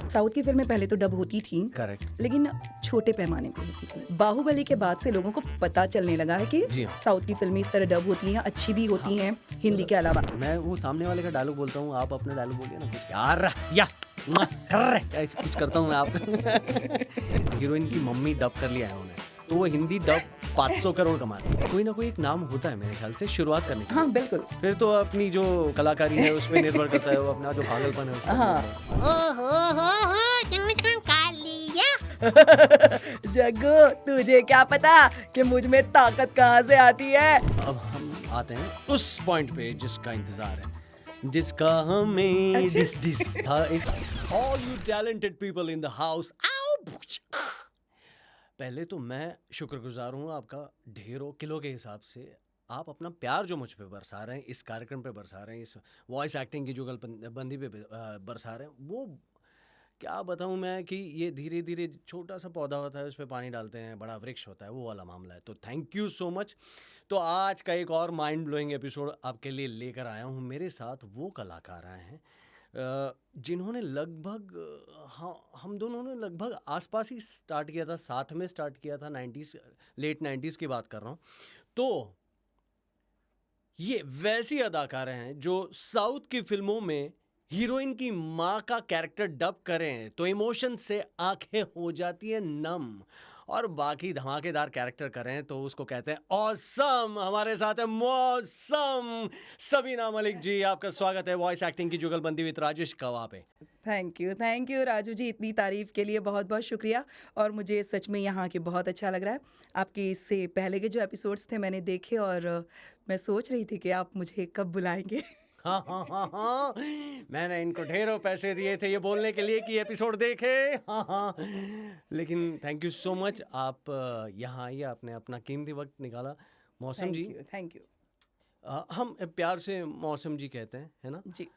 South की फिल्में पहले तो डब होती थी, करेक्ट। लेकिन छोटे पैमाने पे होती थी। बाहुबली के बाद से लोगों को पता चलने लगा है कि जी हाँ। साउथ की फिल्में इस तरह डब होती हैं, अच्छी भी होती हैं हिंदी के अलावा। मैं वो सामने वाले का डायलॉग बोलता हूँ, आप अपना डायलॉग बोलिए ना, कुछ यार या ऐसे कुछ करता हूँ मैं आप। हीरोइन की मम्मी डब कर लिया है उन्होंने, तो वो हिंदी डब 500 करोड़ कमाती है। कोई ना कोई एक नाम होता है मेरे ख्याल से शुरुआत करने के लिए। हाँ बिल्कुल। फिर तो अपनी जो कलाकारी है उस पर निर्भर करता है, वो अपना जो पागलपन है उस पर हाँ। निर्भर करता है। ओहो तुमने काम लिया। जग्गू, तुझे क्या पता कि मुझ में ताकत कहाँ से आती है। अब हम आते हैं उस पॉइंट पे जिसका इंतजार है, जिसका हमें अच्छा। डिस था। All you talented people in the house, पहले तो मैं शुक्रगुजार हूँ आपका ढेरों किलो के हिसाब से। आप अपना प्यार जो मुझ पे बरसा रहे हैं, इस कार्यक्रम पे बरसा रहे हैं, इस वॉइस एक्टिंग की जुगलबंदी पे बरसा रहे हैं, वो क्या बताऊँ मैं कि ये धीरे धीरे छोटा सा पौधा होता है, उस पर पानी डालते हैं, बड़ा वृक्ष होता है, वो वाला मामला है। तो थैंक यू सो मच। तो आज का एक और माइंड ब्लोइंग एपिसोड आपके लिए लेकर आया हूँ। मेरे साथ वो कलाकार आए हैं जिन्होंने लगभग हम दोनों ने लगभग आसपास ही स्टार्ट किया था, साथ में स्टार्ट किया था, 90s, लेट 90s की बात कर रहा हूँ। तो ये वैसी अदाकार हैं जो साउथ की फिल्मों में हीरोइन की माँ का कैरेक्टर डब करें तो इमोशन से आंखें हो जाती हैं नम, और बाकी धमाकेदार कैरेक्टर करें तो उसको कहते हैं ऑसम। हमारे साथ है मौसम। सबीना मलिक जी, आपका स्वागत है वॉइस एक्टिंग की जुगलबंदी विद राजेश कवा पे। थैंक यू राजू जी, इतनी तारीफ के लिए बहुत बहुत शुक्रिया। और मुझे सच में यहाँ के बहुत अच्छा लग रहा है। आपके इससे पहले के जो एपिसोड्स थे मैंने देखे, और मैं सोच रही थी कि आप मुझे कब बुलाएंगे। हाँ हाँ हाँ हाँ, मैंने इनको ढेरों पैसे दिए थे ये बोलने के लिए कि एपिसोड देखे। हाँ हाँ, लेकिन थैंक यू सो मच, आप यहाँ आइए, आपने अपना कीमती वक्त निकाला। मौसम जी, थैंक यू हम प्यार से मौसम जी कहते हैं, है ना? जी।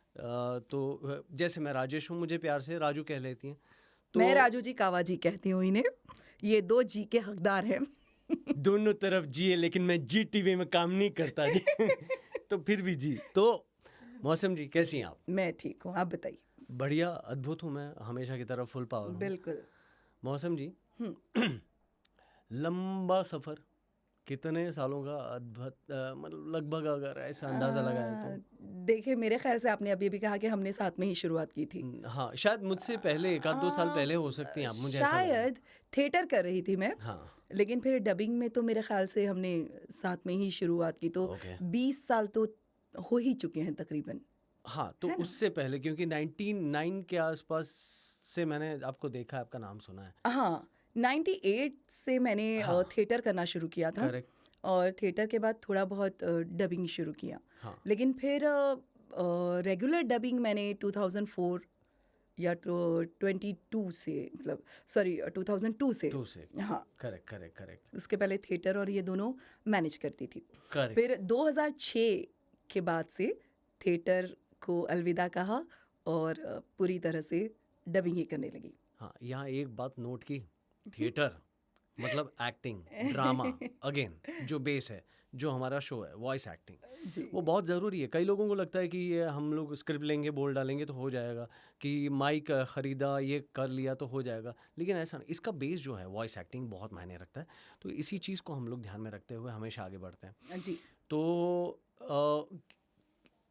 तो जैसे मैं राजेश हूँ, मुझे प्यार से राजू कह लेती हैं। तो मैं राजू जी कावा जी कहती हूँ इन्हें, ये 2 जी के हकदार हैं। दोनों तरफ जी है, लेकिन मैं जी टीवी में काम नहीं करता जी। तो फिर भी जी। तो मौसम जी, कैसी हैं आप? मैं ठीक हूँ, आप बताइए। बढ़िया, अद्भुत हूँ मैं, हमेशा की तरह फुल पावर हूँ। बिल्कुल। मौसम जी, लंबा सफर, कितने सालों का अद्भुत, मतलब लगभग अगर ऐसा अंदाजा लगाए तो देखिए, मेरे ख्याल से आपने अभी अभी कहा कि हमने साथ में ही शुरुआत की थी। हाँ, शायद मुझसे पहले 1-2 साल पहले हो सकती हैं आप, मुझे ऐसा लग रहा है। शायद थिएटर कर रही थी मैं, हाँ, लेकिन फिर डबिंग में तो मेरे ख्याल से हमने साथ में ही शुरुआत की, तो ओके। 20 साल तो हो ही चुके हैं तकरीबन। हाँ, तो है ना? उससे पहले, क्योंकि 99 के आसपास से मैंने आपको देखा है, आपका नाम सुना है। हाँ, 98 से मैंने हाँ। थिएटर करना शुरू किया था, करेक्ट। और थिएटर के बाद थोड़ा बहुत डबिंग शुरू किया। हाँ। लेकिन फिर रेगुलर डबिंग मैंने 2004 या तो 22 से, मतलब सॉरी 2002 से। 2 से। हाँ, करेक्ट। उसके पहले थिएटर और ये दोनों मैनेज करती थी। करेक्ट। फिर 2006 के बाद से थिएटर को अलविदा कहा, और पूरी तरह से डबिंग ही करने लगी। हाँ, यहाँ एक बात नोट की, थिएटर मतलब एक्टिंग, ड्रामा, अगेन जो बेस है, जो हमारा शो है वॉइस एक्टिंग, जी। वो बहुत ज़रूरी है। कई लोगों को लगता है कि ये हम लोग स्क्रिप्ट लेंगे, बोल डालेंगे तो हो जाएगा, कि माइक ख़रीदा, ये कर लिया तो हो जाएगा, लेकिन ऐसा नहीं। इसका बेस जो है वॉइस एक्टिंग बहुत मायने रखता है। तो इसी चीज़ को हम लोग ध्यान में रखते हुए हमेशा आगे बढ़ते हैं। जी। तो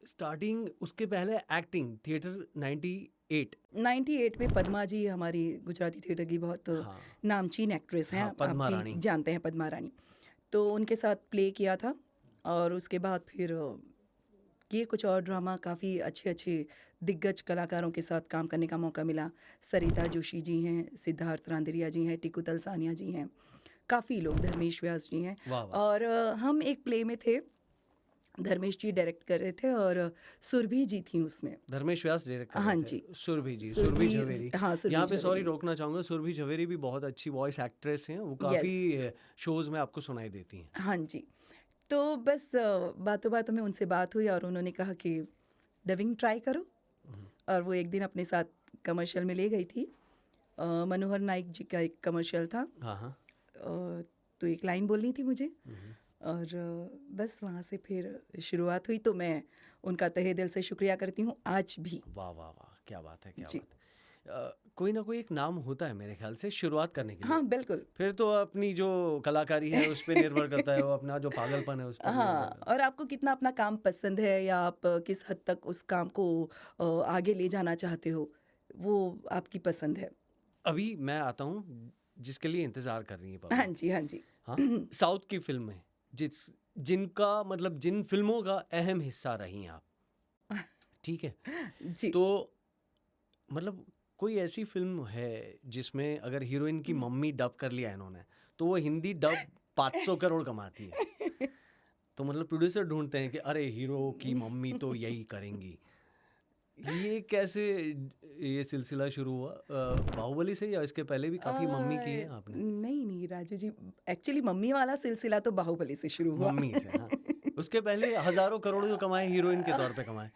स्टार्टिंग, उसके पहले एक्टिंग, थिएटर 98। में पद्मा जी हमारी गुजराती थिएटर की बहुत हाँ। नामचीन एक्ट्रेस हैं। हाँ, पद्मा आप रानी। भी जानते हैं पद्मा रानी। तो उनके साथ प्ले किया था, और उसके बाद फिर ये कुछ और ड्रामा, काफ़ी अच्छे दिग्गज कलाकारों के साथ काम करने का मौका मिला। सरिता जोशी जी हैं, सिद्धार्थ रांदेरिया जी हैं, टिकू तलसानिया जी हैं, काफ़ी लोग, धर्मेश व्यास जी हैं। वाह वाह। और हम एक प्ले में थे, धर्मेश जी डायरेक्ट कर रहे थे, और सुरभि जी थी उसमें। धर्मेश व्यास डायरेक्ट कर हाँ रहे थे। जी। सुरभि जी, सुरभि- सुरभि झवेरी। हाँ, सुरभि यहाँ पे सॉरी झवेरी। रोकना चाहूँगा, सुरभि झवेरी भी बहुत अच्छी वॉइस एक्ट्रेस हैं, वो Yes. काफ़ी शोज़ में आपको सुनाई देती हैं। हाँ जी। तो बस बातों बातों में उनसे बात हुई, और उन्होंने कहा कि डबिंग ट्राई करो, और वो एक दिन अपने साथ कमर्शियल में ले गई थी। मनोहर नाइक जी का एक कमर्शियल था। हाँ। तो एक लाइन बोलनी थी मुझे, और बस वहाँ से फिर शुरुआत हुई। तो मैं उनका तहे दिल से शुक्रिया करती हूँ आज भी। वाह, क्या बात है, क्या जी। बात है। कोई ना कोई एक नाम होता है मेरे ख्याल से शुरुआत करने के लिए। हाँ, बिल्कुल। फिर तो अपनी जो कलाकारी है उस पे निर्भर करता है, वो अपना जो पागलपन है उस पर निर्भर हाँ, करता और आपको कितना अपना काम पसंद है या आप किस हद तक उस काम को आगे ले जाना चाहते हो, वो आपकी पसंद है। है। अभी मैं आता हूँ जिसके लिए इंतजार कर रही है हाँ पब्लिक। जी, हाँ जी। हाँ, साउथ की फिल्में जिनका मतलब जिन फिल्मों का अहम हिस्सा रही आप, ठीक है, जी। तो मतलब कोई ऐसी फिल्म है जिसमें अगर हीरोइन की मम्मी डब कर लिया इन्होंने तो वो हिंदी डब 500 करोड़ कमाती है, तो मतलब प्रोड्यूसर ढूंढते हैं कि अरे हीरो की मम्मी तो यही करेंगी। ये कैसे ये सिलसिला शुरू हुआ? बाहुबली से या इसके पहले भी काफी मम्मी की है आपने? नहीं, नहीं राजू जी, एक्चुअली मम्मी वाला सिलसिला तो बाहुबली से शुरू हुआ। मम्मी से, हाँ। उसके पहले हजारों करोड़ जो कमाए हीरोइन के तौर पे कमाए।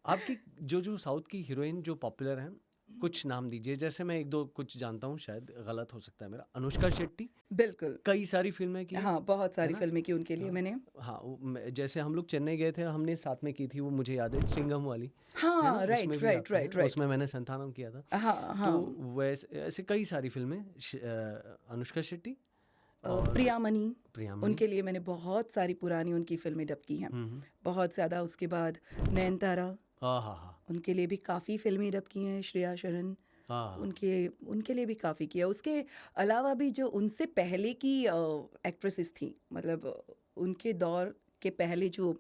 आपकी जो साउथ की हीरोइन जो पॉपुलर हैं, कुछ नाम दीजिए। जैसे मैं एक दो कुछ जानता हूँ, शायद गलत हो सकता है मेरा। अनुष्का शेट्टी बिल्कुल। कई सारी फिल्में की हैं, हाँ, बहुत है सारी ना? फिल्में की उनके लिए हाँ, मैंने। हाँ, जैसे हम लोग चेन्नई गए थे, हमने साथ में की थी, वो मुझे याद है, सिंघम वाली, है ना? हाँ, राइट, उसमें भी राइट, आप थे, राइट, राइट। उसमें मैंने संतानम किया था। हाँ, तो हाँ। वैसे ऐसे कई सारी फिल्में अनुष्का शेट्टी और प्रिया मनी, प्रिया मनी। उनके लिए मैंने बहुत सारी पुरानी उनकी फिल्में डब की हैं, बहुत ज़्यादा। उसके बाद नयनतारा, हाँ, हाँ, हाँ, उनके लिए भी काफ़ी फिल्में डब की हैं। श्रेया शरण, हाँ, उनके लिए भी काफ़ी किया। उसके अलावा भी जो उनसे पहले की एक्ट्रेसेस थी, मतलब उनके दौर के पहले जो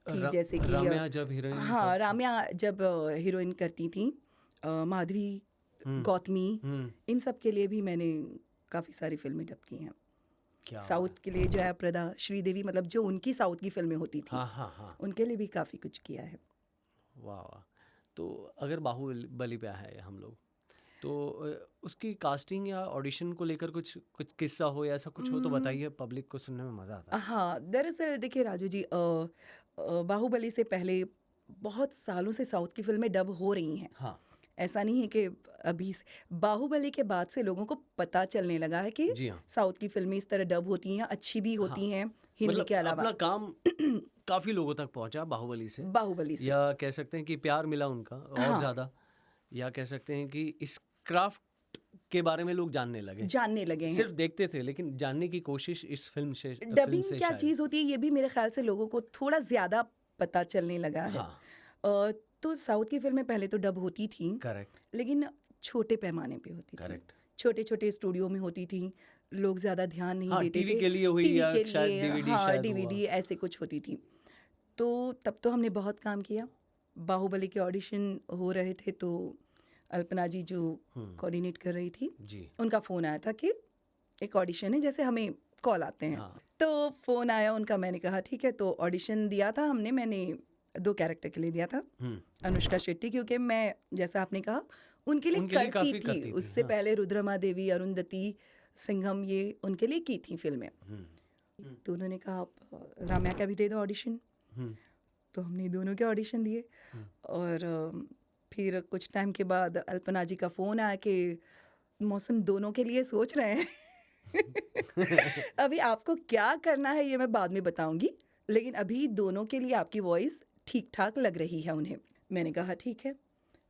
थी, जैसे कि राम्या जब हीरोइन हाँ, तब राम्या जब हीरोइन करती थी, माधवी, हम्म, गौतमी, हम्म, इन सब के लिए भी मैंने काफ़ी सारी फिल्में डब की हैं। क्या बात साउथ के लिए जयाप्रदा, श्रीदेवी, मतलब जो उनकी साउथ की फिल्में होती है। थी, हाँ, हाँ, हाँ, उनके लिए भी काफ़ी कुछ किया है। वाह वाह। तो अगर बाहुबली पे है हम लोग, तो उसकी कास्टिंग या ऑडिशन को लेकर कुछ कुछ किस्सा हो या ऐसा कुछ हो तो बताइए, पब्लिक को सुनने में मज़ा आता है। हाँ, दरअसल देखिए राजू जी, बाहुबली से पहले बहुत सालों से साउथ की फिल्में डब हो रही हैं। हाँ, ऐसा नहीं है कि अभी बाहुबली के बाद से लोगों को पता चलने लगा है कि जी हाँ, साउथ की फिल्में इस तरह डब होती हैं, अच्छी भी हाँ, होती हैं हिंदी मतलब के अलावा। अपना काम काफ़ी लोगों तक पहुंचा बाहुबली से, बाहुबली से, या कह सकते हैं कि प्यार मिला उनका और हाँ, ज़्यादा, या कह सकते हैं कि इस क्राफ्ट के बारे में लोग जानने लगे। जानने लगे हैं। सिर्फ देखते थे लेकिन जानने की कोशिश इस फिल्म डबिंग से क्या शायद। चीज़ होती है, ये भी मेरे ख्याल से लोगों को थोड़ा ज़्यादा पता चलने लगा है। हाँ, तो साउथ की फिल्में पहले तो डब होती थी, करेक्ट, लेकिन छोटे पैमाने पे होती थी, करेक्ट। छोटे छोटे स्टूडियो में होती थी, लोग ज़्यादा ध्यान नहीं हाँ, देते टीवी थे। के लिए हुई टीवी या के शायद लिए, डीवीडी हाँ, शायद हुआ। डीवीडी ऐसे कुछ होती थी। तो तब तो हमने बहुत काम किया। बाहुबली के ऑडिशन हो रहे थे, तो अल्पना जी जो कोऑर्डिनेट कर रही थी, जी, उनका फ़ोन आया था कि एक ऑडिशन है, जैसे हमें कॉल आते हैं। हाँ, तो फ़ोन आया उनका, मैंने कहा ठीक है। तो ऑडिशन दिया था हमने, मैंने 2 कैरेक्टर के लिए दिया था। अनुष्का शेट्टी, क्योंकि मैं, जैसा आपने कहा, उनके लिए उनके लिए करती काफ़ी थी। करती थी, उससे हाँ। पहले रुद्रमा देवी, अरुंधति, सिंघम, ये उनके लिए की थी फिल्में। तो उन्होंने कहा आप राम्या का भी दे दो ऑडिशन। तो हमने दोनों के ऑडिशन दिए, और फिर कुछ टाइम के बाद अल्पना जी का फ़ोन आया कि मौसम दोनों के लिए सोच रहे हैं। अभी आपको क्या करना है ये मैं बाद में बताऊंगी, लेकिन अभी दोनों के लिए आपकी वॉइस ठीक ठाक लग रही है उन्हें। मैंने कहा ठीक है।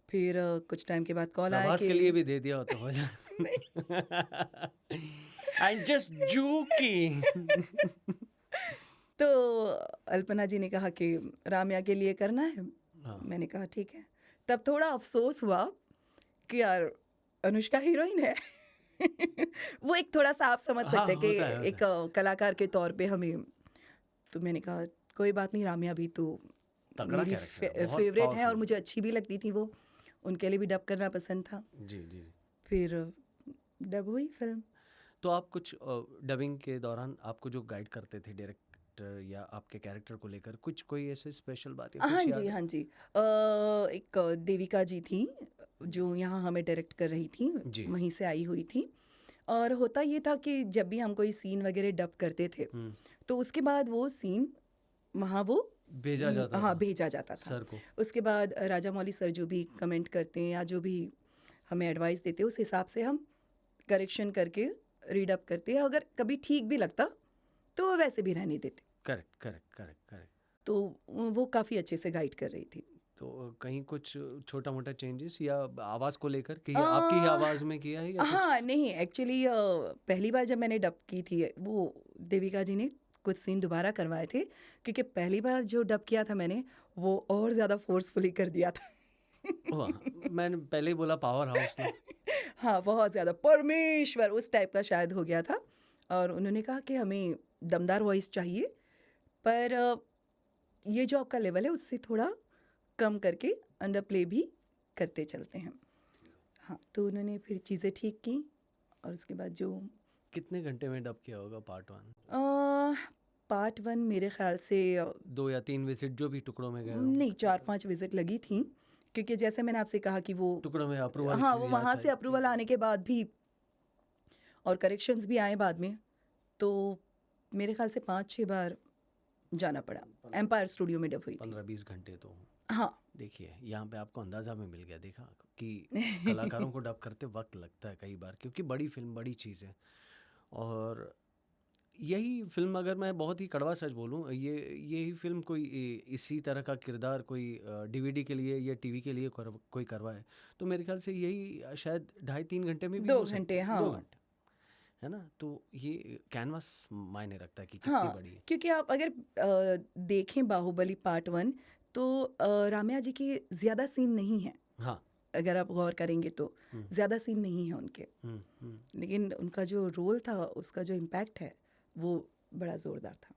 फिर कुछ टाइम के बाद कॉल आया प्रभास कि के लिए भी दे दिया हो तो हो जाए। I am just joking. तो अल्पना जी ने कहा कि राम्या के लिए करना है। हाँ। मैंने कहा ठीक है। तब थोड़ा अफसोस हुआ कि यार अनुष्का हीरोइन है। वो एक थोड़ा सा आप समझ हाँ, सकते हैं कि होता है, एक कलाकार के तौर पे हमें। तो मैंने कहा कोई बात नहीं, राम्या भी तो तगड़ा मेरी कैरेक्टर है, बहुत फेवरेट है, और पावरफुल। मुझे अच्छी भी लगती थी वो। उनके लिए भी डब करना पसंद था। जी, जी। फिर डब हुई फिल्म। तो आप कुछ डबिंग के दौरान आपको जो गाइड करते थे डायरेक्टर या आपके कैरेक्टर को लेकर, कुछ कोई ऐसे स्पेशल बात या हाँ कुछ जी, याद है? हाँ जी। एक देविका जी थी जो यहाँ हमें डायरेक्ट कर रही थी, जी। वहीं से आई हुई थी। और होता ये था कि जब भी हम कोई सीन वगैरह डब करते थे, तो उसके बाद वो सीन वहाँ वो भेजा जाता हाँ था भेजा जाता था। सर को। उसके बाद राजा मौली सर जो भी कमेंट करते हैं या जो भी हमें एडवाइस देते हैं, उस हिसाब से हम करेक्शन करके रीडअप करते हैं। अगर कभी ठीक भी लगता तो वो वैसे भी रहने देते। Correct, correct, correct, correct. तो वो काफ़ी अच्छे से गाइड कर रही थी। तो कहीं कुछ छोटा-मोटा चेंजेस या आवाज़ को लेकर कि आपकी ही अ, आवाज़ में किया है या कुछ? हाँ, नहीं एक्चुअली पहली बार जब मैंने डब की थी वो देविका जी ने कुछ सीन दोबारा करवाए थे क्योंकि पहली बार जो डब किया था मैंने वो और ज़्यादा फ़ोर्सफुली कर दिया था। वाह! मैंने पहले ही बोला पावर हाउस ना। हाँ, बहुत ज़्यादा परमेश्वर उस टाइप का शायद हो गया था और उन्होंने कहा कि हमें दमदार वॉइस चाहिए पर ये जो आपका लेवल है उससे थोड़ा कम करके अंडर प्ले भी करते चलते हैं। हाँ, तो उन्होंने फिर चीज़ें ठीक की और उसके बाद जो कितने घंटे में डब किया होगा पार्ट 1? पार्ट 1 मेरे ख़्याल से 2 या 3 विज़िट जो भी टुकड़ों में गए हो? नहीं 4-5 विज़िट लगी थी क्योंकि जैसे मैंने आपसे कहा कि वो टुकड़ों में अप्रूवल हाँ, के वो लिए वहाँ अच्छा से अप्रूवल आने के बाद भी और करेक्शंस भी आए बाद में, तो मेरे ख़्याल से 5-6 बार जाना पड़ा। एम्पायर स्टूडियो में डब हुई थी। 15-20 घंटे तो हाँ, देखिए यहाँ पे आपको अंदाज़ा में मिल गया देखा कि कलाकारों को डब करते वक्त लगता है कई बार क्योंकि बड़ी फिल्म बड़ी चीज़ है और यही फिल्म अगर मैं बहुत ही कड़वा सच बोलूँ यही फिल्म कोई इसी तरह का किरदार कोई डीवीडी के लिए या टीवी के लिए कोई करवाए तो मेरे ख्याल से यही शायद 2.5-3 घंटे में भी 2 हो सकता घंटे है 2 हाँ। घंटे है ना तो ये कैनवास मायने रखता है कि कितनी हाँ, बड़ी है। क्योंकि आप अगर देखें बाहुबली पार्ट 1 तो रामैया जी के ज़्यादा सीन नहीं हैं। हाँ। अगर आप गौर करेंगे तो हम्म, ज़्यादा सीन नहीं है उनके। लेकिन उनका जो रोल था उसका जो इम्पैक्ट है वो बड़ा ज़ोरदार था।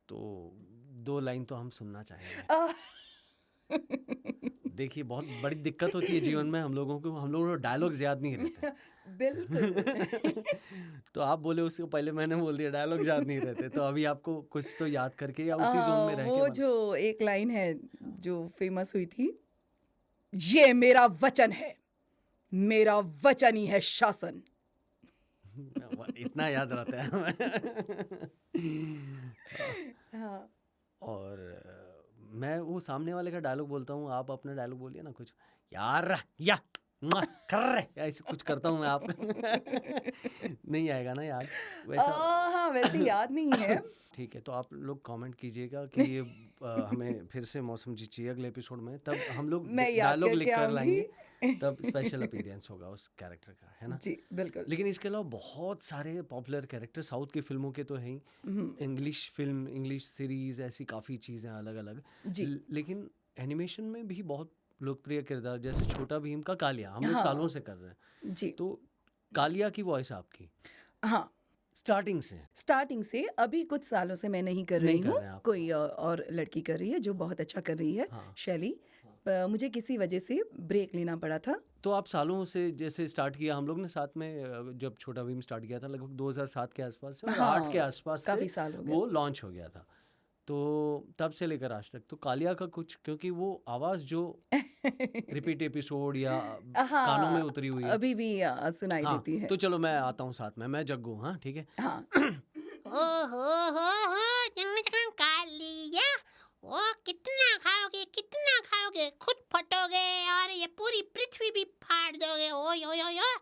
तो 2 लाइन तो हम सुनना चाहेंगे। आह! देखिए बहुत बड़ी दिक्कत होती है जीवन में हम लोगों को डायलॉग्स याद नहीं रहते। बिल्कुल। तो आप बोले उसको पहले मैंने बोल दिया डायलॉग याद नहीं रहते तो अभी आपको कुछ तो याद करके या अ, उसी जोन में रह के वो जो एक लाइन है जो फेमस हुई थी, ये मेरा वचन है, मेरा वचन ही है शासन। इतना याद रहता है हमें। हाँ। और मैं वो सामने वाले का डायलॉग बोलता हूँ आप अपना डायलॉग बोलिए ना कुछ यार या कर ऐसे कुछ करता हूँ मैं आपका नहीं आएगा ना याद वैसा। हाँ, वैसे याद नहीं है। ठीक है तो आप लोग कमेंट कीजिएगा कि ये हमें फिर से मौसम जी चाहिए अगले एपिसोड में तब हम लोग मैं याद डायलॉग करके लिख कर आऊँगी। लाएंगे तब स्पेशल अपीयरेंस होगा उस कैरेक्टर का है ना। जी, बिल्कुल। लेकिन इसके अलावा बहुत सारे पॉपुलर कैरेक्टर साउथ की फिल्मों के तो हैं ही हुँ, इंग्लिश फिल्म इंग्लिश सीरीज ऐसी काफ़ी चीज़ें अलग अलग जी। लेकिन एनिमेशन में भी बहुत लोकप्रिय किरदार जैसे छोटा भीम का कालिया हम लोग सालों हाँ, से कर रहे हैं जी। तो कालिया की वॉइस आपकी हाँ, स्टार्टिंग से स्टार्टिंग से अभी कुछ सालों से मैं नहीं कर नहीं रही कर हूँ, रहे हैं आप कोई और लड़की कर रही है जो बहुत अच्छा कर रही है, हाँ शैली। मुझे किसी वजह से ब्रेक लेना पड़ा था। तो आप सालों से जैसे स्टार्ट किया हम लोग ने साथ में जब छोटा भीम स्टार्ट किया था लगभग 2007 के आसपास से और 8 के हाँ, आसपास से काफ़ी साल हो गए। वो लॉन्च हो गया था तो तब से लेकर आज तक तो कालिया का कुछ क्योंकि वो आवाज़ जो रिपीट एपिसोड या कानों में हाँ, उतरी हुई है अभी भी सुनाई हाँ देती है। तो चलो मैं आता हूँ साथ में मैं जग्गू हाँ ठीक है। हाँ। हो चिमचिम कालिया। ओ कितना खाओगे खुद फटोगे और ये पूरी पृथ्वी भी फाड़ दोगे। ओय ओय ओय ओय।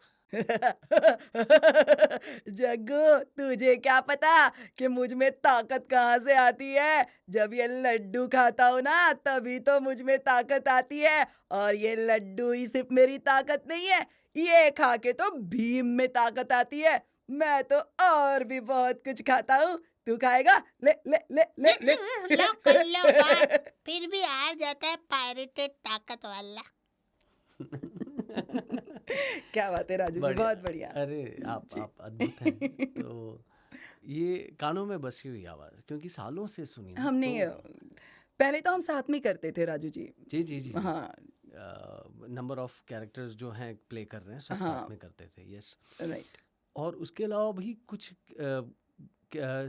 जग्गू तुझे क्या पता कि मुझ में ताकत कहाँ से आती है। जब ये लड्डू खाता हूँ ना तभी तो मुझ में ताकत आती है और ये लड्डू ही सिर्फ मेरी ताकत नहीं है, ये खा के तो भीम में ताकत आती है। मैं तो और भी बहुत कुछ खाता हूँ, तू खाएगा? ले ले ले ले ले। लो कर लो बात। फिर भी हार जाता है पायरेटेड ताकत वाला। क्या बात है राजू जी, बढ़िया बहुत बढ़िया। अरे आप जी। आप अद्भुत हैं तो ये कानों में बसी हुई आवाज़ क्योंकि सालों से सुनी ना हमने तो पहले तो हम साथ में करते थे राजू जी। जी जी जी जी हाँ, नंबर ऑफ कैरेक्टर्स जो हैं प्ले कर रहे हैं सब साथ हाँ, में करते थे यस राइट। और उसके अलावा भी कुछ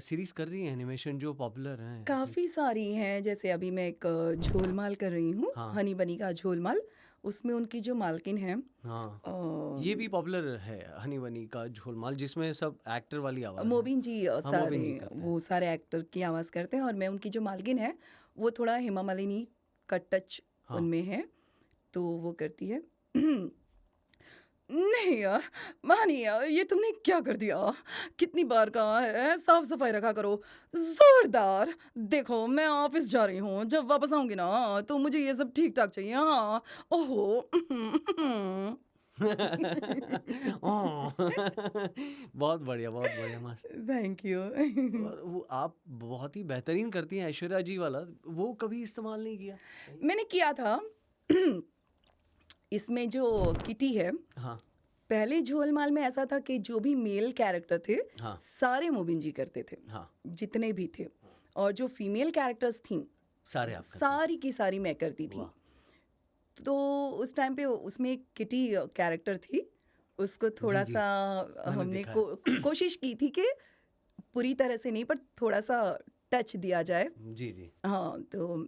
सीरीज कर रही है एनिमेशन जो पॉपुलर हैं काफ़ी सारी हैं, जैसे अभी मैं एक झोलमाल कर रही हूँ, हाँ हनी बनी का झोलमाल। उसमें उनकी जो मालकिन है हाँ अ, ये भी पॉपुलर है हनी बनी का झोलमाल जिसमें सब एक्टर वाली आवाज़ है मोबिन जी हाँ सारे मोबिन जी करते हैं वो सारे एक्टर की आवाज़ करते हैं और मैं उनकी जो मालकिन है वो थोड़ा हेमा मालिनी का टच हाँ उनमें है, तो वो करती है। नहीं यार, मानी यार, ये तुमने क्या कर दिया? कितनी बार कहा है साफ सफाई रखा करो। जोरदार। देखो मैं ऑफिस जा रही हूँ, जब वापस आऊंगी ना तो मुझे ये सब ठीक ठाक चाहिए। हाँ। ओहो। ओह! बहुत बढ़िया, मस्त। Thank you. और वो आप बहुत ही बेहतरीन करती हैं ऐश्वर्या जी वाला, वो कभी इस्तेमाल नहीं किया कहीं? मैंने किया था। इसमें जो किटी है, हाँ, पहले झोलमाल में ऐसा था कि जो भी मेल कैरेक्टर थे हाँ, सारे मोबिन जी करते थे, हाँ, जितने भी थे। और जो फीमेल कैरेक्टर्स थीं सारे आप करती सारी की सारी मैं करती हैं। थी। वाह! तो उस टाइम पे उसमें एक किटी कैरेक्टर थी, उसको जी, थोड़ा जी, सा मैंने हमने देखा है। कोशिश की थी कि पूरी तरह से नहीं पर थोड़ा सा टच दिया जाए। जी, जी। हाँ तो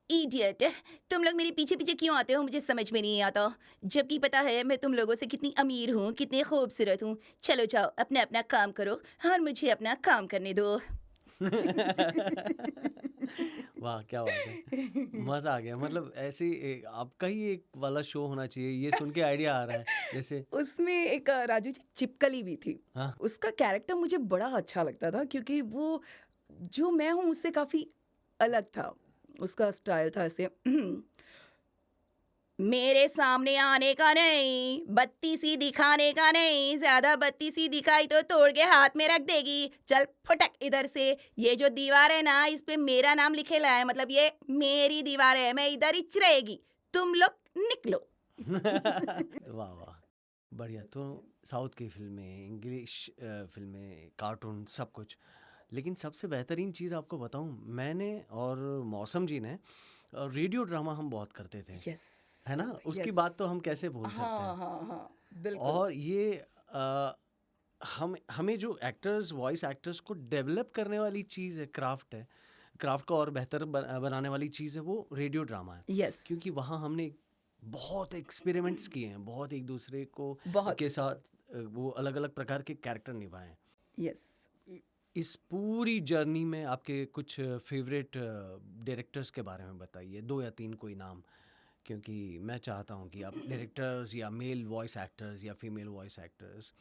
इडियट, तुम लोग मेरे पीछे पीछे क्यों आते हो? मुझे समझ में नहीं आता, जबकि पता है मैं तुम लोगों से कितनी अमीर हूँ, कितनी खूबसूरत हूँ। चलो जाओ अपना अपना काम करो और मुझे अपना काम करने दो। वाह! क्या बात है। मज़ा आ गया। मतलब ऐसे आपका ही एक वाला शो होना चाहिए, ये सुन के आइडिया आ रहा है। जैसे उसमें एक राजू जी चिपकली भी थी। हाँ, उसका कैरेक्टर मुझे बड़ा अच्छा लगता था क्योंकि वो जो मैं हूँ उससे काफ़ी अलग था। उसका स्टाइल था ऐसे मेरे सामने आने का नहीं, बत्ती सी दिखाने का नहीं, ज्यादा बत्ती सी दिखाई तो तोड़ के हाथ में रख देगी। चल फटक इधर से। ये जो दीवार है ना, इस पे मेरा नाम लिखेला है, मतलब ये मेरी दीवार है, मैं इधर ही रहेगी, तुम लोग निकलो। वाह, वाह! बढ़िया। तो साउथ की फ़िल्में, इंग्लिश फ़िल्में, कार्टून सब कुछ। लेकिन सबसे बेहतरीन चीज़ आपको बताऊँ, मैंने और मौसम जी ने रेडियो ड्रामा हम बहुत करते थे। यस। है ना? उसकी यस। बात तो हम कैसे भूल सकते हाँ हैं। हाँ हाँ, बिल्कुल। और ये हमें जो एक्टर्स, वॉइस एक्टर्स को डेवलप करने वाली चीज़ है, क्राफ्ट है, क्राफ्ट को और बेहतर बनाने वाली चीज़ है, वो रेडियो ड्रामा है। यस। क्योंकि वहाँ हमने बहुत एक्सपेरिमेंट्स किए हैं, बहुत एक दूसरे को बहुत। के साथ वो अलग अलग प्रकार के कैरेक्टर निभाए हैं। यस। इ- इस पूरी जर्नी में आपके कुछ फेवरेट डायरेक्टर्स के बारे में बताइए, 2 या 3 कोई नाम। क्योंकि मैं चाहता हूँ कि आप डायरेक्टर्स या मेल वॉइस एक्टर्स या फीमेल वॉइस एक्टर्स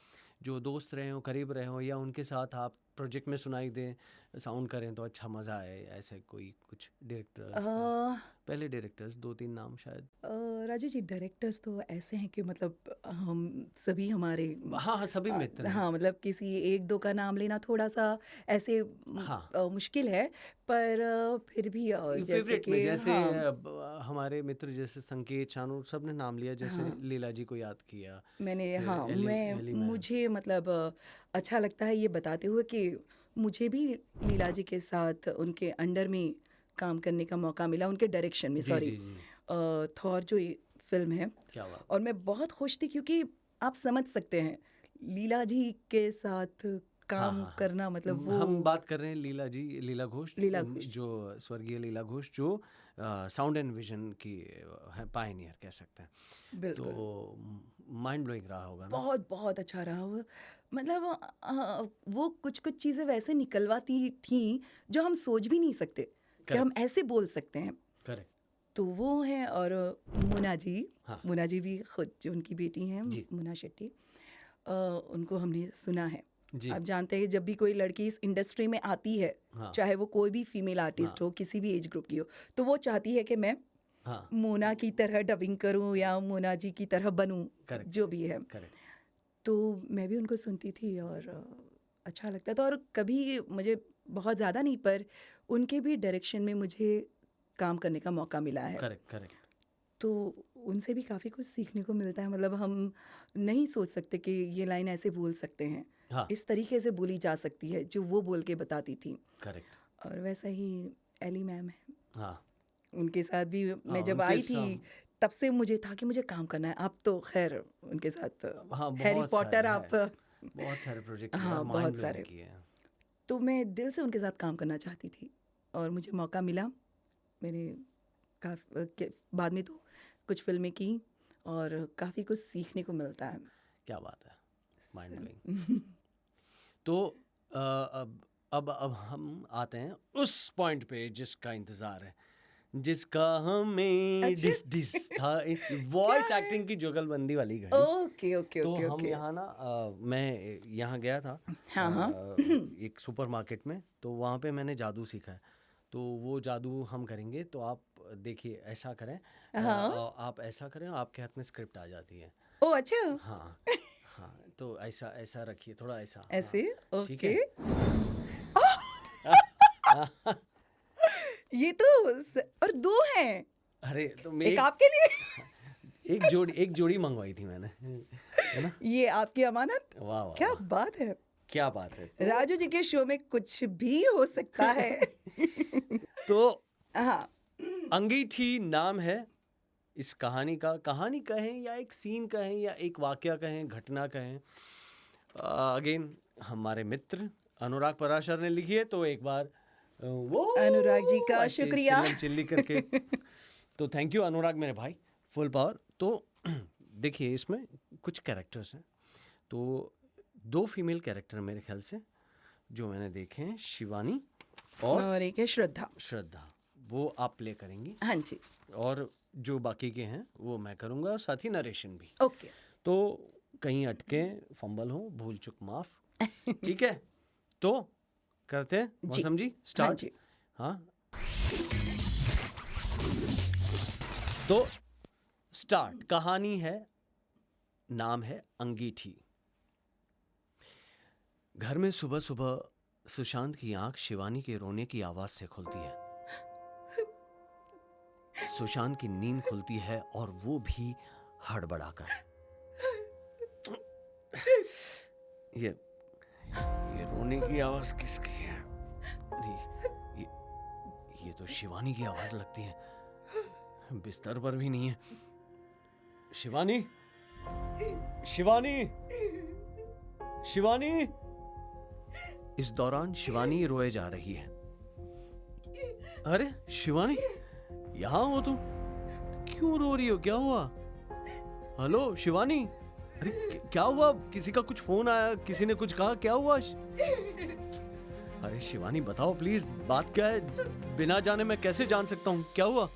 जो दोस्त रहे हों, करीब रहे हों, या उनके साथ आप प्रोजेक्ट में सुनाई दें, साउंड करें तो अच्छा मज़ा आए, ऐसे कोई कुछ डायरेक्टर्स का। पहले डायरेक्टर्स 2-3 नाम शायद। राजू जी, डायरेक्टर्स तो ऐसे हैं कि मतलब हम सभी हमारे हाँ, हाँ, सभी मित्र हैं। हाँ मतलब किसी एक दो का नाम लेना थोड़ा सा ऐसे हाँ, मुश्किल है, पर फिर भी जैसे फेवरेट में कि जैसे हाँ हमारे मित्र जैसे संकेत, शानू, सब ने नाम लिया, जैसे हाँ लीला जी को याद किया, मैंने फिर हाँ एली मैं एली मैम। मुझे मतलब अच्छा लगता है ये बताते हुए कि मुझे भी लीला जी के साथ उनके अंडर में काम करने का मौका मिला, उनके डायरेक्शन में, जी, सॉरी। जी, जी। थॉर जो फिल्म है, क्या बात। और मैं बहुत खुश थी क्योंकि आप समझ सकते हैं लीला जी के साथ हाँ, काम हाँ, हाँ। करना, मतलब वो हम बात कर रहे हैं लीला जी, लीला घोष, लीला घोष। जो स्वर्गीय लीला घोष, जो साउंड एंड विजन की है, पायनियर कह सकते हैं। तो बिल्कुल। माइंड ब्लोइंग रहा होगा ना? बहुत बहुत अच्छा रहा वो। मतलब वो कुछ कुछ चीज़ें वैसे निकलवाती थी जो हम सोच भी नहीं सकते कि हम करेक्ट, ऐसे बोल सकते हैं। करेक्ट। तो वो हैं। और मुना जी, हाँ, मुना जी भी खुद जो उनकी बेटी हैं जी, मुना शेट्टी, उनको हमने सुना है। जी, आप जानते हैं जब भी कोई लड़की इस इंडस्ट्री में आती है, हाँ, चाहे वो कोई भी फीमेल हाँ, आर्टिस्ट हो, किसी भी एज ग्रुप की हो, तो वो चाहती है कि मैं हाँ, मोना की तरह डबिंग करूं या मोना जी की तरह बनूं, करेक्ट, जो भी है। करेक्ट, तो मैं भी उनको सुनती थी और अच्छा लगता था। और कभी मुझे बहुत ज़्यादा नहीं पर उनके भी डायरेक्शन में मुझे काम करने का मौका मिला है। Correct, correct. तो उनसे भी काफ़ी कुछ सीखने को मिलता है। मतलब हम नहीं सोच सकते कि ये लाइन ऐसे बोल सकते हैं, हाँ, इस तरीके से बोली जा सकती है, जो वो बोल के बताती थी। करेक्ट, और वैसा ही एली मैम है, हाँ, उनके साथ भी हाँ, मैं जब उनके आई थी तब से मुझे था कि मुझे काम करना है। आप तो खैर उनके साथ हाँ, हैरी बहुत सारे पॉटर है, आप बहुत सारे प्रोजेक्ट किए और हाँ माइंड बहुत ब्लोइंग सारे। किए हैं। तो मैं दिल से उनके साथ काम करना चाहती थी और मुझे मौका मिला। मैंने बाद में तो कुछ फिल्में की और काफ़ी कुछ सीखने को मिलता है। क्या बात है, माइंड ब्लोइंग। स- तो अब हम आते हैं उस पॉइंट पे जिसका इंतज़ार है, जिसका हमें अच्छा। डिस डिस था। वॉइस एक्टिंग की जुगलबंदी वाली घड़ी। ओके ओके तो ओके हम ओके। यहाँ ना मैं यहाँ गया था हाँ हाँ। एक सुपरमार्केट में, तो वहाँ पे मैंने जादू सीखा है। तो वो जादू हम करेंगे, तो आप देखिए ऐसा करें, हाँ। आप ऐसा करें, आपके हाथ में स्क्रिप्ट आ जाती है। ओ अच्छा, हाँ हाँ, तो ऐसा ऐसा रखिए, थोड़ा ऐसा, हाँ ऐसे ठीक ओके। है। ये तो और दो हैं, अरे तो मैं एक आपके लिए एक जोड़ी मंगवाई थी मैंने, है ना। ये आपकी अमानत। वाह वाह क्या वाह, बात है, क्या बात है। राजू जी के शो में कुछ भी हो सकता है। तो हाँ अंगीठी नाम है इस कहानी का। कहानी कहें या एक सीन कहें या एक वाकया कहें, घटना कहें, अगेन हमारे मित्र अनुराग पराशर ने लिखी है। तो एक बार वो अनुराग जी का ऐसे शुक्रिया। चिल्लम चिल्ली करके, तो थैंक यू अनुराग मेरे भाई, फुल पावर। तो देखिए इसमें कुछ कैरेक्टर्स हैं, तो 2 फीमेल कैरेक्टर मेरे ख्याल से जो मैंने देखे हैं, शिवानी और एक है श्रद्धा। श्रद्धा, वो आप प्ले करेंगी, हाँ जी और जो बाकी के हैं वो मैं करूँगा, और साथ ही नरेशन भी। ओके। तो कहीं अटके, फंबल हो, भूल चुक माफ, ठीक है। तो करते हैं जी। मौसम जी, हाँ स्टार्ट। जी। हाँ, तो स्टार्ट। कहानी है, नाम है अंगीठी। घर में सुबह सुबह सुशांत की आंख शिवानी के रोने की आवाज से खुलती है। सुशांत की नींद खुलती है, और वो भी हड़बड़ाकर। ये रोने की आवाज किसकी है? ये तो शिवानी की आवाज लगती है। बिस्तर पर भी नहीं है। शिवानी, शिवानी, शिवानी। इस दौरान शिवानी रोए जा रही है। अरे शिवानी, यहाँ हो तुम? क्यों रो रही हो? क्या हुआ? हेलो शिवानी, अरे क्या हुआ? किसी का कुछ फोन आया, किसी ने कुछ कहा, क्या हुआ? अरे शिवानी बताओ प्लीज, बात क्या है? बिना जाने मैं कैसे जान सकता हूँ? क्या हुआ?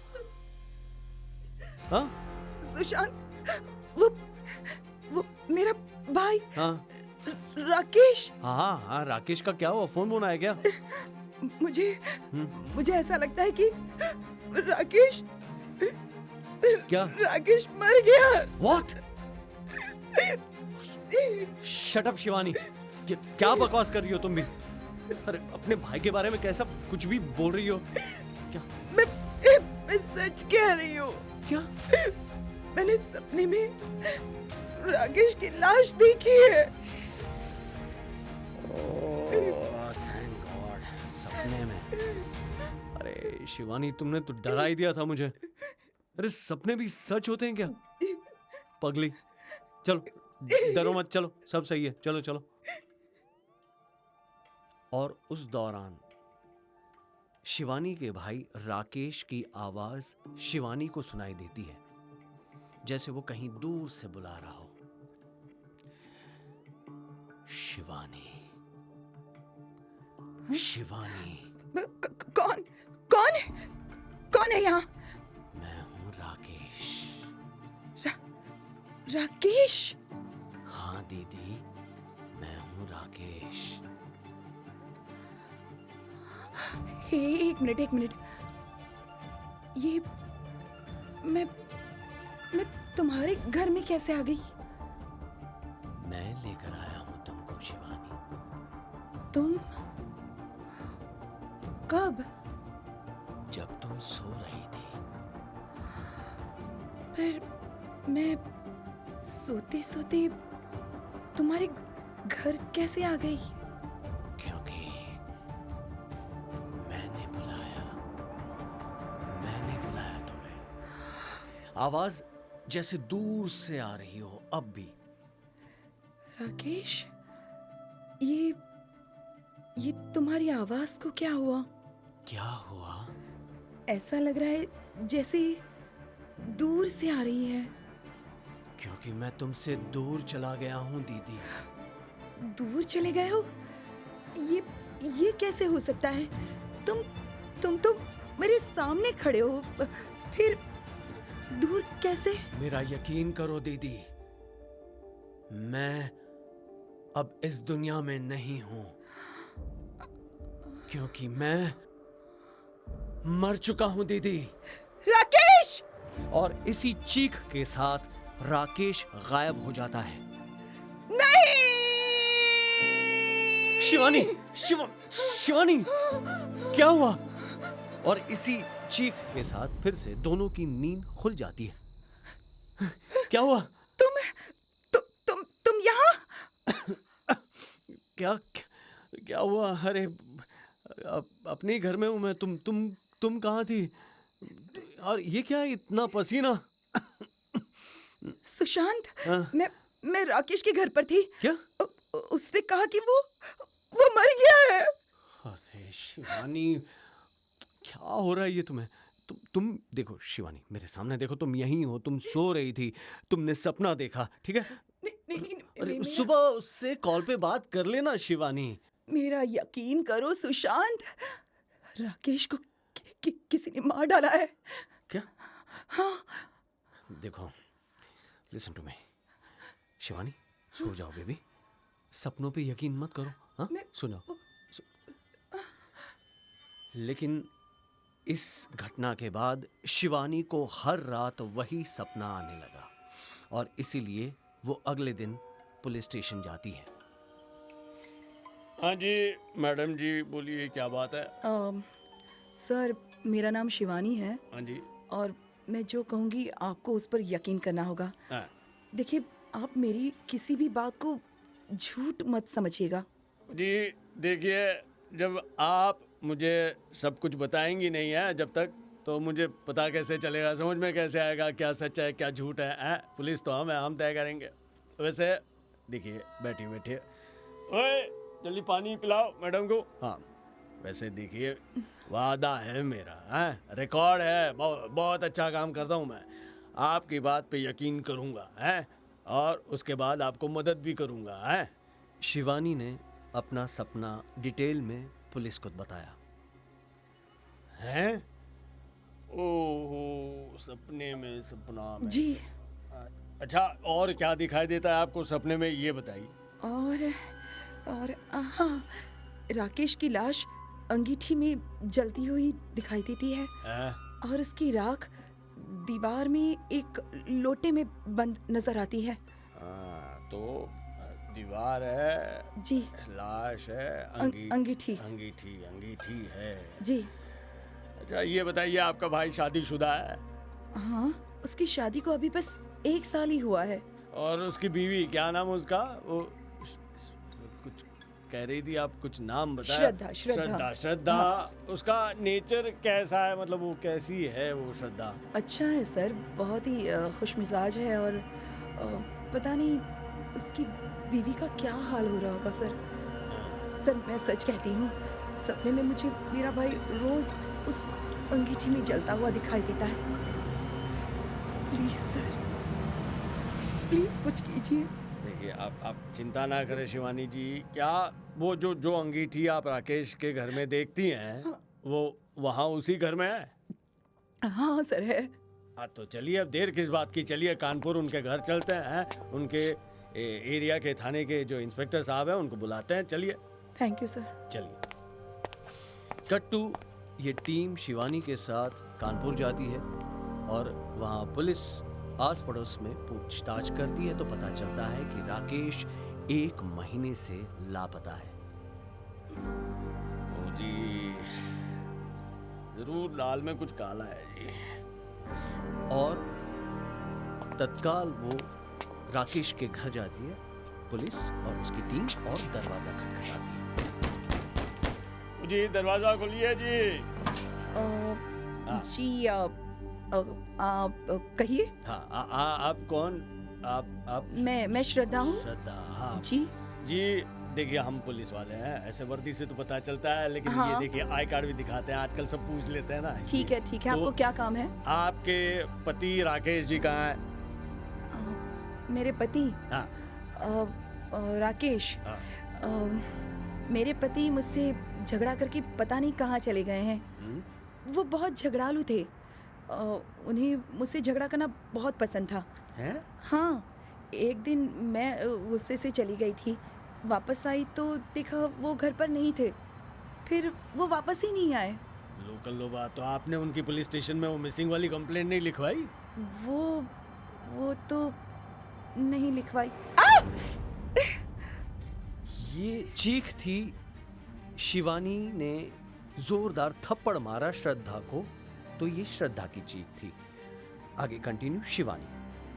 हाँ सुशांत, वो मेरा भाई हाँ राकेश, हाँ हाँ, राकेश का क्या हुआ? फोन बोन आया क्या? मुझे ऐसा लगता है कि राकेश क्या? राकेश मर गया। What? शट अप शिवानी, क्या बकवास कर रही हो तुम भी? अरे अपने भाई के बारे में कैसा कुछ भी बोल रही हो? क्या? मैं सच कह रही हूँ। क्या? मैंने सपने में राकेश की लाश देखी है। थैंक गॉड, सपने में। अरे शिवानी, तुमने तो डरा ही दिया था मुझे। अरे सपने भी सच होते हैं क्या? पगली, चलो डरो मत, चलो सब सही है, चलो चलो। और उस दौरान शिवानी के भाई राकेश की आवाज शिवानी को सुनाई देती है, जैसे वो कहीं दूर से बुला रहा हो। शिवानी, शिवानी। कौन कौन कौन है यहाँ? मैं हूं राकेश। राकेश? हाँ दीदी, मैं हूं राकेश। एक मिनट, ये मैं तुम्हारे घर में कैसे आ गई? मैं लेकर आया हूं तुमको शिवानी। तुम कब? जब तुम सो रही थी। पर मैं सोते सोते तुम्हारे घर कैसे आ गई? क्योंकि मैंने बुलाया तुम्हें। आवाज जैसे दूर से आ रही हो अब भी। राकेश, ये तुम्हारी आवाज को क्या हुआ? क्या हुआ? ऐसा लग रहा है जैसे दूर से आ रही है। क्योंकि मैं तुमसे दूर चला गया हूं दीदी। दूर चले गए हो? ये कैसे हो सकता है? तुम मेरे सामने खड़े हो, फिर दूर कैसे? मेरा यकीन करो दीदी, मैं अब इस दुनिया में नहीं हूं, क्योंकि मैं मर चुका हूं दीदी। राकेश! और इसी चीख के साथ राकेश गायब हो जाता है। नहीं! शिवानी, शिवानी, क्या हुआ? और इसी चीख के साथ फिर से दोनों की नींद खुल जाती है। क्या हुआ? तुम यहाँ? क्या क्या हुआ? अरे अपने ही घर में हूं मैं। तुम कहाँ थी? और ये क्या है, इतना पसीना? सुशांत, हाँ? मैं राकेश के घर पर थी। क्या? उसने कहा कि वो मर गया है। अरे शिवानी, क्या हो रहा है ये तुम्हें? तुम देखो शिवानी, मेरे सामने देखो, तुम यहीं हो, तुम सो रही थी, तुमने सपना देखा, ठीक है? नहीं, अरे सुबह उससे कॉल पे बात कर लेना शिवानी। मेरा यकीन करो सुशांत, राकेश को किसी ने मार डाला है। क्या? हाँ। देखो, लिसन टू मी शिवानी, सो जाओ बेबी, सपनों पे यकीन मत करो। हाँ, सुनो। लेकिन इस घटना के बाद शिवानी को हर रात वही सपना आने लगा, और इसीलिए वो अगले दिन पुलिस स्टेशन जाती है। हाँ जी मैडम जी, बोलिए क्या बात है? सर, मेरा नाम शिवानी है। हाँ जी। और मैं जो कहूँगी आपको उस पर यकीन करना होगा। हाँ। देखिए, आप मेरी किसी भी बात को झूठ मत समझिएगा। जी देखिए, जब आप मुझे सब कुछ बताएंगी नहीं है जब तक, तो मुझे पता कैसे चलेगा, समझ में कैसे आएगा क्या सच है क्या झूठ है? पुलिस तो हम तय करेंगे। वैसे देखिए, बैठिए। ओए जल्दी पानी पिलाओ मैडम को। हाँ, वैसे देखिए, वादा है मेरा, रिकॉर्ड है, बहुत अच्छा काम करता हूँ मैं। आपकी बात पे यकीन करूँगा, और उसके बाद आपको मदद भी करूँगा। शिवानी ने अपना सपना डिटेल में पुलिस को बताया। हैं? ओहो, सपने में सपना में। जी। अच्छा, और क्या दिखाई देता है आपको सपने में, ये बताइए। और हाँ, राकेश की लाश अंगीठी में जलती हुई दिखाई देती है। और उसकी राख दीवार में एक लोटे में बंद नजर आती है। तो दीवार है जी, लाश है, अंगीठी है जी। अच्छा, ये बताइए, आपका भाई शादीशुदा है? हाँ, उसकी शादी को अभी बस 1 साल ही हुआ है। और उसकी बीवी, क्या नाम है उसका? वो कुछ कह रही थी आप, कुछ नाम बताया। श्रद्धा। हाँ। उसका नेचर कैसा है, मतलब वो कैसी है वो श्रद्धा? अच्छा है सर, बहुत ही खुशमिजाज है। और पता नहीं उसकी बीवी का क्या हाल हो रहा होगा सर। मैं सच कहती हूँ, सपने में मुझे मेरा भाई रोज उस अंगीठी में जलता हुआ दिखाई देता है। प्लीज सर, प्लीज कुछ कीजिए। देखिए, आप चिंता ना करें शिवानी जी। क्या वो जो अंगीठी आप राकेश के घर में देखती हैं, वो वहाँ उसी घर में है? हाँ सर, है। हाँ, तो चलिए, अब देर किस बात की, चलिए कानपुर उनके घर चलते हैं। उनके एरिया के थाने के जो इंस्पेक्टर साहब हैं उनको बुलाते हैं। चलिए। Thank you sir. चलिए। कट टू, ये टीम शिवानी के साथ कानपुर जाती है, और वहाँ पुलिस आस पड़ोस में पूछताछ करती है, तो पता चलता है कि राकेश 1 महीने से लापता है। ओ जी, जरूर दाल में कुछ काला है जी। और तत्काल वो राकेश के घर जाती है पुलिस और उसकी टीम, और दरवाजा खटखटाती है। जी, दरवाजा खोलिए जी। जी, आप कहिए। हाँ, आप कौन? आप मैं श्रद्धा हूँ। श्रद्धा, हाँ जी जी। देखिए, हम पुलिस वाले हैं, ऐसे वर्दी से तो पता चलता है, लेकिन हाँ। ये देखिए, आई कार्ड भी दिखाते हैं, आजकल सब पूछ लेते हैं ना। ठीक है, तो आपको क्या काम है? आपके पति राकेश जी कहाँ हैं? मेरे पति हाँ। राकेश, हाँ। मेरे पति मुझसे झगड़ा करके पता नहीं कहाँ चले गए हैं। वो बहुत झगड़ालू थे। उन्हें मुझसे झगड़ा करना बहुत पसंद था। हैं? हाँ, एक दिन मैं गुस्से से चली गई थी। वापस आई तो देखा वो घर पर नहीं थे। फिर वो वापस ही नहीं आए। लोकल लोबा, तो आपने उनकी पुलिस स्टेशन में वो मिसिंग वाली कंप्लेंट नहीं लिखवाई? वो तो नहीं लिखवाई। ये चीख थी। शिवानी ने जोरदार थप्पड़ मारा श्रद्धा को, तो ये श्रद्धा की चीख थी। आगे कंटिन्यू। शिवानी।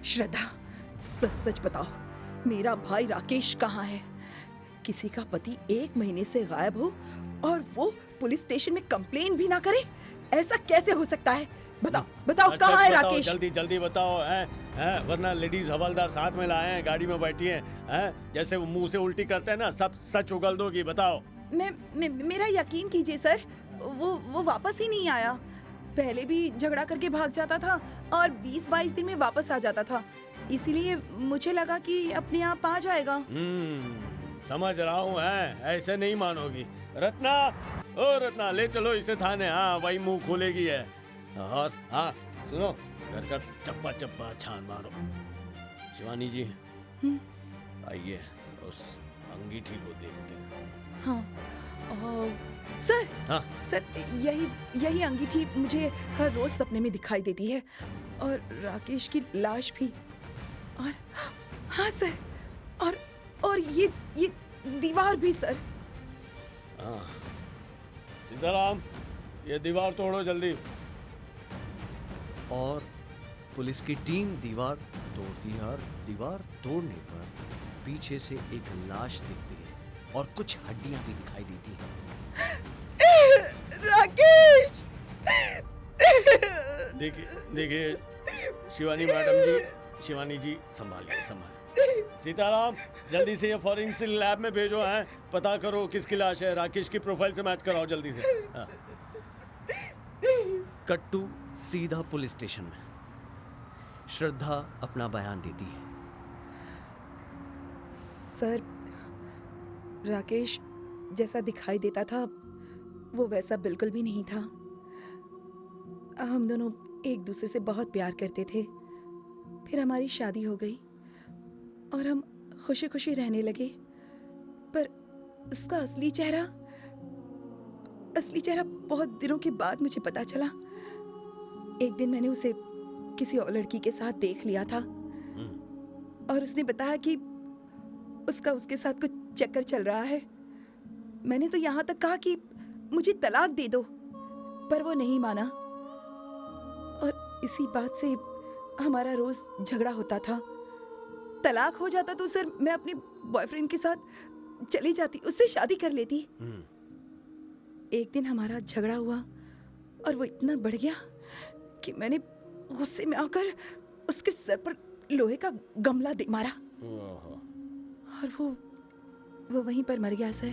श्रद्धा, सच सच बताओ, मेरा भाई राकेश कहाँ है? किसी का पति 1 महीने से गायब हो और वो पुलिस स्टेशन में कंप्लेन भी ना करे? ऐसा कैसे हो सकता है? बताओ बताओ, अच्छा, कहाँ है बताओ, राकेश? जल्दी जल्दी बताओ। हैं, वरना लेडीज हवलदार साथ में लाए हैं, गाड़ी में बैठी हैं, जैसे वो मुंह से उल्टी करते हैं ना, सब सच उगल दोगी। बताओ। मेरा यकीन कीजिए सर, वो वापस ही नहीं आया। पहले भी झगड़ा करके भाग जाता था और 20-22 दिन में वापस आ जाता था। इसीलिए मुझे लगा कि अपने आप आ जाएगा। समझ रहा हूँ। ऐसे नहीं मानोगी। रत्ना, ओ रत्ना, ले चलो इसे थाने। हाँ, वही मुंह खोलेगी है। और हाँ सुनो, घर का चप्पा चप्पा छान मारो। शिवानी जी, आइए उस अंगीठी को देखते हैं। हाँ, सर, हाँ, सर, यही अंगीठी मुझे हर रोज सपने में दिखाई देती है, और राकेश की लाश भी। और हाँ सर, और ये दीवार भी सर। हाँ। सीताराम, ये दीवार तोड़ो जल्दी। और पुलिस की टीम दीवार तोड़ती है, और दीवार तोड़ने पर पीछे से एक लाश दिखती है और कुछ हड्डियां भी दिखाई देती हैं। राकेश! देखिए शिवानी मैडम जी, शिवानी जी, संभालिए संभालिए। सीताराम, जल्दी से ये फॉरेंसिक लैब में भेजो। हैं, पता करो किसकी लाश है। राकेश की प्रोफाइल से मैच कराओ जल्दी से। हाँ। कट्टू सीधा पुलिस स्टेशन में। श्रद्धा अपना बयान देती है। सर, राकेश जैसा दिखाई देता था वो वैसा बिल्कुल भी नहीं था। हम दोनों एक दूसरे से बहुत प्यार करते थे। फिर हमारी शादी हो गई और हम खुशी खुशी रहने लगे। पर उसका असली चेहरा बहुत दिनों के बाद मुझे पता चला। एक दिन मैंने उसे किसी और लड़की के साथ देख लिया था और उसने बताया कि उसके साथ कुछ चक्कर चल रहा है। मैंने तो यहाँ तक कहा कि मुझे तलाक दे दो, पर वो नहीं माना और इसी बात से हमारा रोज झगड़ा होता था। तलाक हो जाता तो सर मैं अपने बॉयफ्रेंड के साथ चली जाती, उससे शादी कर लेती। एक दिन हमारा झगड़ा हुआ और वो इतना बढ़ गया कि मैंने गुस्से में आकर उसके सर पर लोहे का गमला दे मारा और वो वहीं पर मर गया सर।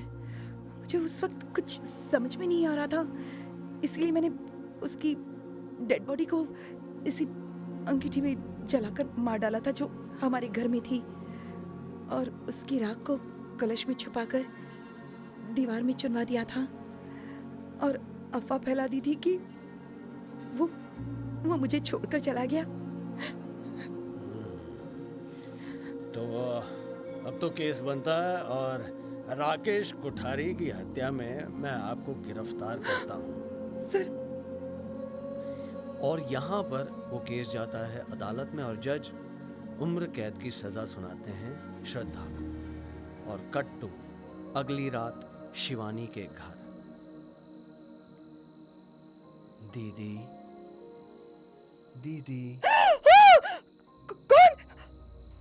मुझे उस वक्त कुछ समझ में नहीं आ रहा था, इसलिए मैंने उसकी डेड बॉडी को इसी अंगीठी में जलाकर मार डाला था जो हमारे घर में थी, और उसकी राख को कलश में छुपाकर दीवार में चुनवा दिया था और अफवाह फैला दी थी कि वो मुझे छोड़कर चला गया। तो अब तो केस बनता है और राकेश कोठारी की हत्या में मैं आपको गिरफ्तार करता हूँ सर। और यहाँ पर वो केस जाता है अदालत में और जज उम्र कैद की सजा सुनाते हैं श्रद्धा को। और कट्टू अगली रात शिवानी के घर। दीदी, दीदी, कौन?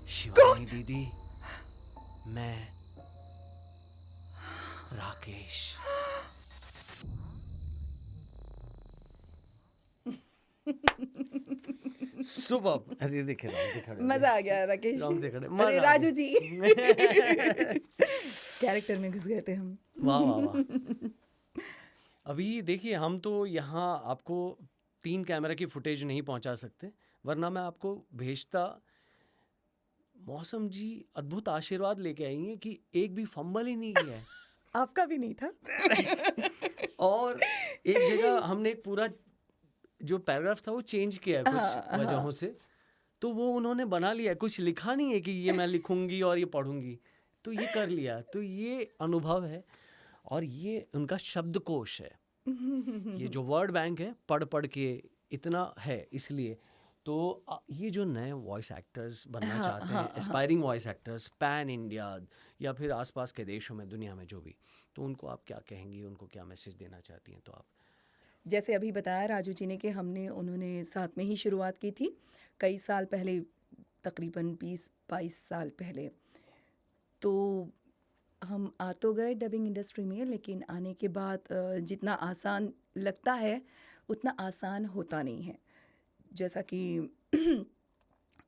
शिवानी दीदी, मैं राकेश। सुबह अरे दिखे मजा आ गया राकेश। रॉन्ग से खड़े, अरे मजा आ राजू गया। जी कैरेक्टर में घुस गए थे हम। वाह वाह वाह। अभी देखिए, हम तो यहाँ आपको 3 कैमरा की फुटेज नहीं पहुंचा सकते, वरना मैं आपको भेजता। मौसम जी अद्भुत आशीर्वाद लेके आई हैं कि एक भी फंबल ही नहीं किया है। आपका भी नहीं था। और एक जगह हमने एक पूरा जो पैराग्राफ था वो चेंज किया है हाँ, कुछ हाँ। वजहों से, तो वो उन्होंने बना लिया है, कुछ लिखा नहीं है कि ये मैं लिखूंगी और ये पढ़ूंगी, तो ये कर लिया। तो ये अनुभव है और ये उनका शब्दकोश है। ये जो वर्ड बैंक है, पढ़ पढ़ के इतना है, इसलिए तो ये जो नए वॉइस एक्टर्स बनना हाँ, चाहते हाँ, हैं, हाँ। Aspiring voice actors pan India या फिर आसपास के देशों में, दुनिया में जो भी, तो उनको आप क्या कहेंगी, उनको क्या मैसेज देना चाहती हैं? तो आप जैसे अभी बताया राजू जी ने कि उन्होंने साथ में ही शुरुआत की थी कई साल पहले, तकरीबन 20-22 साल पहले। तो हम आ तो गए डबिंग इंडस्ट्री में, लेकिन आने के बाद जितना आसान लगता है उतना आसान होता नहीं है। जैसा कि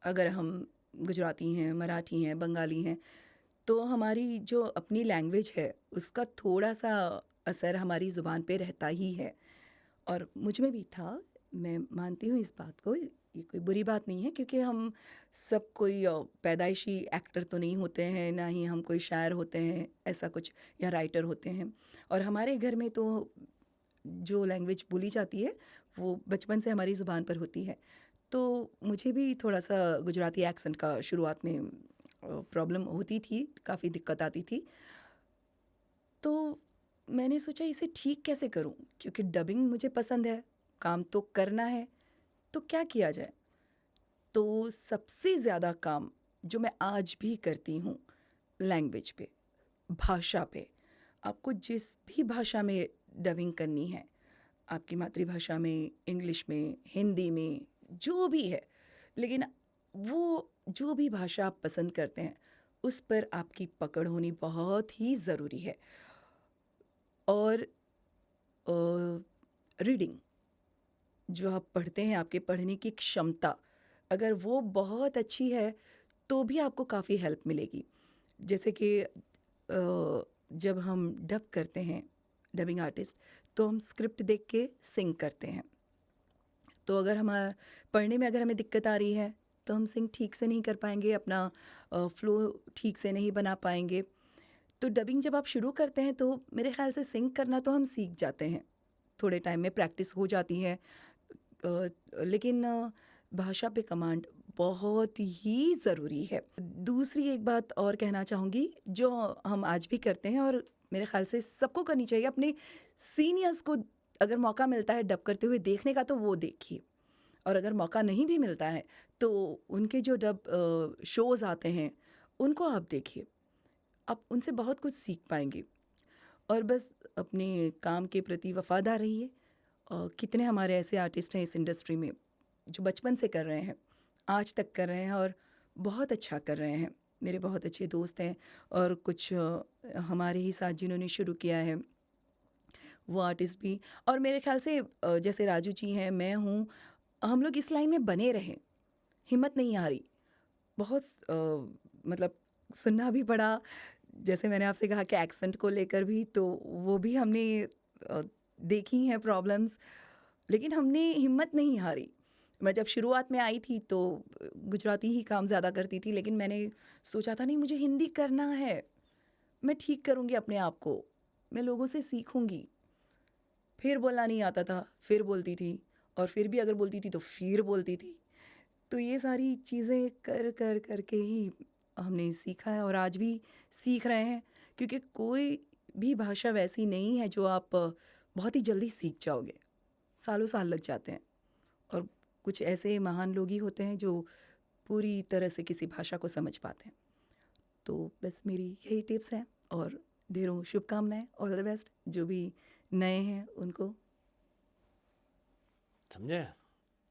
अगर हम गुजराती हैं, मराठी हैं, बंगाली हैं, तो हमारी जो अपनी लैंग्वेज है उसका थोड़ा सा असर हमारी ज़ुबान पे रहता ही है, और मुझ में भी था। मैं मानती हूँ इस बात को, ये कोई बुरी बात नहीं है, क्योंकि हम सब कोई पैदाइशी एक्टर तो नहीं होते हैं, ना ही हम कोई शायर होते हैं ऐसा कुछ, या राइटर होते हैं। और हमारे घर में तो जो लैंग्वेज बोली जाती है वो बचपन से हमारी ज़ुबान पर होती है। तो मुझे भी थोड़ा सा गुजराती एक्सेंट का शुरुआत में प्रॉब्लम होती थी, काफ़ी दिक्कत आती थी। तो मैंने सोचा इसे ठीक कैसे करूं, क्योंकि डबिंग मुझे पसंद है, काम तो करना है, तो क्या किया जाए। तो सबसे ज़्यादा काम जो मैं आज भी करती हूँ लैंग्वेज पे, भाषा पे। आपको जिस भी भाषा में डबिंग करनी है, आपकी मातृभाषा में, इंग्लिश में, हिंदी में, जो भी है, लेकिन वो जो भी भाषा आप पसंद करते हैं उस पर आपकी पकड़ होनी बहुत ही ज़रूरी है। और रीडिंग जो आप पढ़ते हैं, आपके पढ़ने की क्षमता अगर वो बहुत अच्छी है तो भी आपको काफ़ी हेल्प मिलेगी। जैसे कि जब हम डब करते हैं, डबिंग आर्टिस्ट, तो हम स्क्रिप्ट देख के सिंग करते हैं। तो अगर हमारा पढ़ने में अगर हमें दिक्कत आ रही है तो हम सिंग ठीक से नहीं कर पाएंगे, अपना फ्लो ठीक से नहीं बना पाएंगे। तो डबिंग जब आप शुरू करते हैं तो मेरे ख्याल से सिंग करना तो हम सीख जाते हैं, थोड़े टाइम में प्रैक्टिस हो जाती है। लेकिन भाषा पे कमांड बहुत ही ज़रूरी है। दूसरी एक बात और कहना चाहूँगी, जो हम आज भी करते हैं और मेरे ख्याल से सबको करनी चाहिए, अपने सीनियर्स को अगर मौका मिलता है डब करते हुए देखने का तो वो देखिए, और अगर मौका नहीं भी मिलता है तो उनके जो डब शोज़ आते हैं उनको आप देखिए, आप उनसे बहुत कुछ सीख पाएंगे। और बस अपने काम के प्रति वफादार रहिए। कितने हमारे ऐसे आर्टिस्ट हैं इस इंडस्ट्री में जो बचपन से कर रहे हैं, आज तक कर रहे हैं और बहुत अच्छा कर रहे हैं। मेरे बहुत अच्छे दोस्त हैं और कुछ हमारे ही साथ जिन्होंने शुरू किया है वो आर्टिस्ट भी। और मेरे ख्याल से जैसे राजू जी हैं, मैं हूँ, हम लोग इस लाइन में बने रहें, हिम्मत नहीं हारी। बहुत मतलब सुनना भी पड़ा, जैसे मैंने आपसे कहा कि एक्सेंट को लेकर भी, तो वो भी हमने देखी हैं प्रॉब्लम्स, लेकिन हमने हिम्मत नहीं हारी। मैं जब शुरुआत में आई थी तो गुजराती ही काम ज़्यादा करती थी, लेकिन मैंने सोचा था नहीं, मुझे हिंदी करना है, मैं ठीक करूँगी अपने आप को, मैं लोगों से सीखूँगी। फिर बोलना नहीं आता था, फिर बोलती थी, और फिर भी अगर बोलती थी तो फिर बोलती थी। तो ये सारी चीज़ें कर कर करके ही हमने सीखा है और आज भी सीख रहे हैं, क्योंकि कोई भी भाषा वैसी नहीं है जो आप बहुत ही जल्दी सीख जाओगे, सालों साल लग जाते हैं। और कुछ ऐसे महान लोग ही होते हैं जो पूरी तरह से किसी भाषा को समझ पाते हैं। तो बस मेरी यही टिप्स हैं और ढेरों शुभकामनाएं। ऑल द बेस्ट जो भी नए हैं उनको। समझे?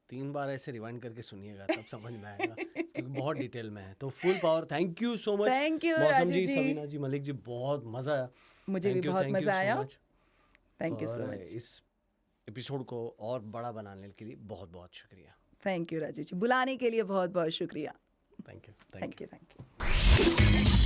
3 बार ऐसे रिवाइंड करके सुनिएगा तब समझ में आएगा, क्योंकि बहुत डिटेल में है। तो full power. Thank you so much. Thank you मौसम राजू जी, जी, सवीना जी, मलिक जी, बहुत मज़ा आया। मुझे भी बहुत मज़ा आया। थैंक यू सो और मच। इस एपिसोड को और बड़ा बनाने के लिए बहुत बहुत शुक्रिया। थैंक यू राजू जी, बुलाने के लिए बहुत बहुत शुक्रिया। Thank you. Thank you.